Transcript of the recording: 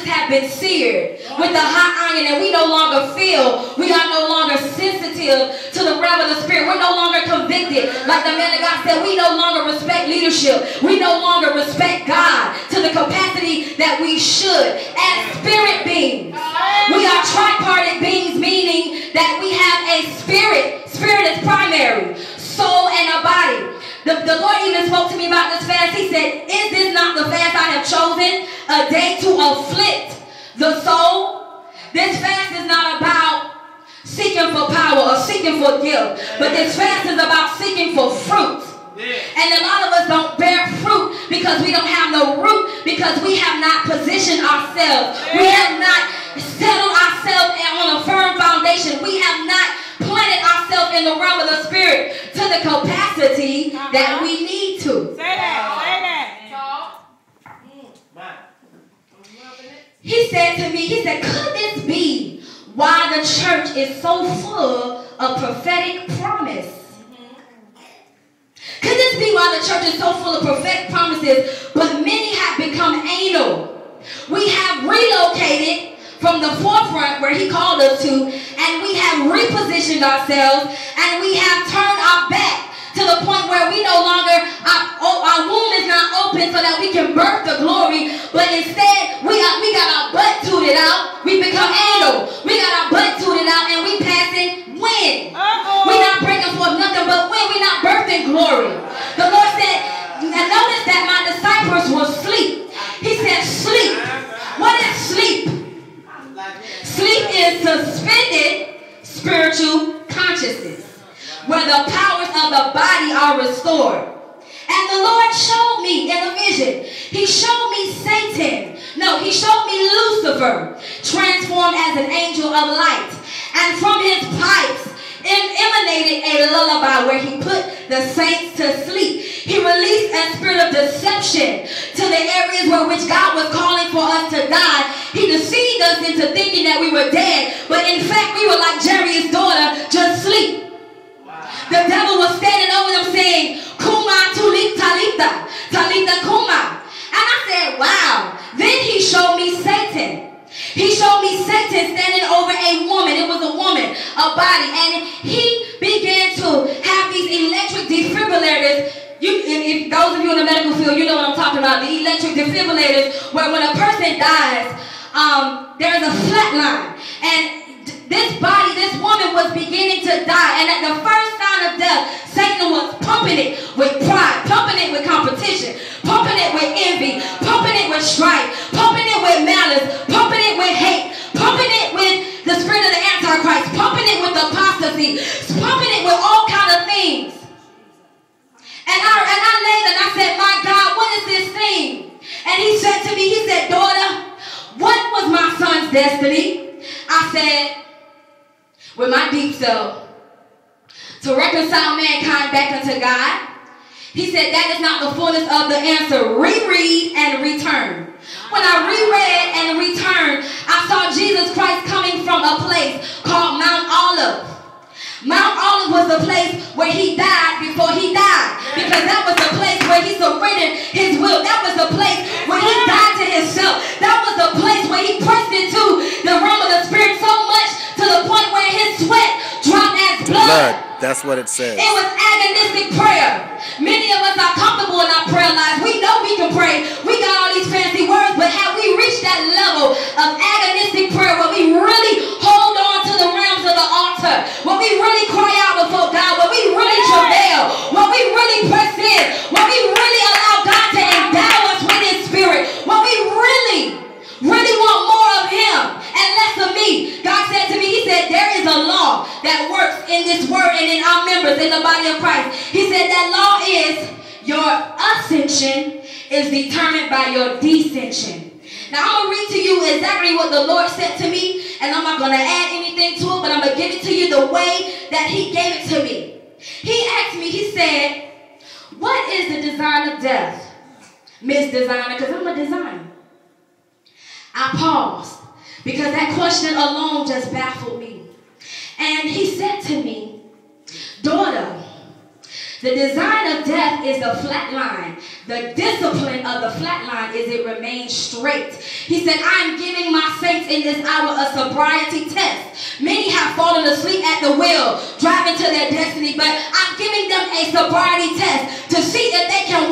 conscience have been seared with the hot iron, and we no longer feel, we are no longer sensitive to the realm of the spirit. We're no longer convicted. Like the man of God said, we no longer respect leadership. We no longer respect God to the capacity that we should. As spirit beings, we are tripartite beings, meaning that we have a spirit. Spirit is primary, soul and a body. The Lord even spoke to me about this fast. He said, is this not the fast I have chosen? A day to afflict the soul. This fast is not about seeking for power or seeking for gift, but this fast is about seeking for fruit. And a lot of us don't bear fruit because we don't have no root, because we have not positioned ourselves. We have not settled ourselves on a firm foundation. We have not planted ourselves in the realm of the spirit to the capacity that we need to. Say that. He said to me, he said, could this be why the church is so full of prophetic promise? Could this be why the church is so full of prophetic promises, but many have become anal? We have relocated from the forefront where he called us to, and we have repositioned ourselves, and we have turned our back to the point where we no longer, our womb is not open so that we can birth the glory, but instead we got our butt tooted out. We become anal. We got our butt tooted out, and we passing wind. We're not bringing forth nothing but wind. We're not birthing glory. The Lord said, and notice that my disciples will sleep. He said sleep. What is sleep? Sleep is suspended spiritual consciousness, where the powers of the body are restored. And the Lord showed me in a vision. He showed me Satan. No, he showed me Lucifer, transformed as an angel of light. And from his pipes emanated a lullaby where he put the saints to sleep. He released a spirit of deception to the areas where which God was calling for us to die. He deceived us into thinking that we were dead, but in fact we were like Jerry's daughter, just sleep. The devil was standing over them saying, Kuma tulik talita, talita kuma. And I said, wow. Then he showed me Satan. He showed me Satan standing over a woman. It was a woman, a body. And he began to have these electric defibrillators. If those of you in the medical field, you know what I'm talking about. The electric defibrillators, where when a person dies, there is a flat line. And this body, this woman was beginning to die. And at the first sign of death, Satan was pumping it with pride, pumping it with competition, pumping it with envy, pumping it with strife, pumping it with malice, pumping it with hate, pumping it with the spirit of the Antichrist, pumping it with apostasy, pumping it with all kinds of things. And I laid and I said, my God, what is this thing? And he said to me, he said, daughter, what was my son's destiny? I said, with my deep self, to reconcile mankind back unto God. He said that is not the fullness of the answer. Reread and return. When I reread and returned, I saw Jesus Christ coming from a place called Mount Olive. Mount Olive was the place where he died before he died, because that was the place where he surrendered his will. That was the place where he died to himself. That was the place where he pressed into the realm of the spirit so much to the point where his sweat dropped as blood. That's what it says. It was agonistic prayer. Many of us are comfortable in our prayer lives. We know we can pray. We got all these fancy words, but have we reached that level of agonistic prayer where we really hold on to the realms of the altar, where we really cry out before God, where we really travail, where we really press in, where we really allow God to endow us with his spirit, where we really want more of him and less of me. God said to me, he said, there is a law that works in this word and in our members in the body of Christ. He said that law is your ascension is determined by your descension. Now I'm going to read to you exactly what the Lord said to me, and I'm not going to add anything to it, but I'm going to give it to you the way that he gave it to me. He asked me, he said, what is the design of death, Miss Designer? Because I'm a designer. I paused because that question alone just baffled me. And he said to me, daughter, The design of death is the flat line. The discipline of the flat line is it remains straight. He said, I am giving my saints in this hour a sobriety test. Many have fallen asleep at the wheel, driving to their destiny, but I'm giving them a sobriety test to see if they can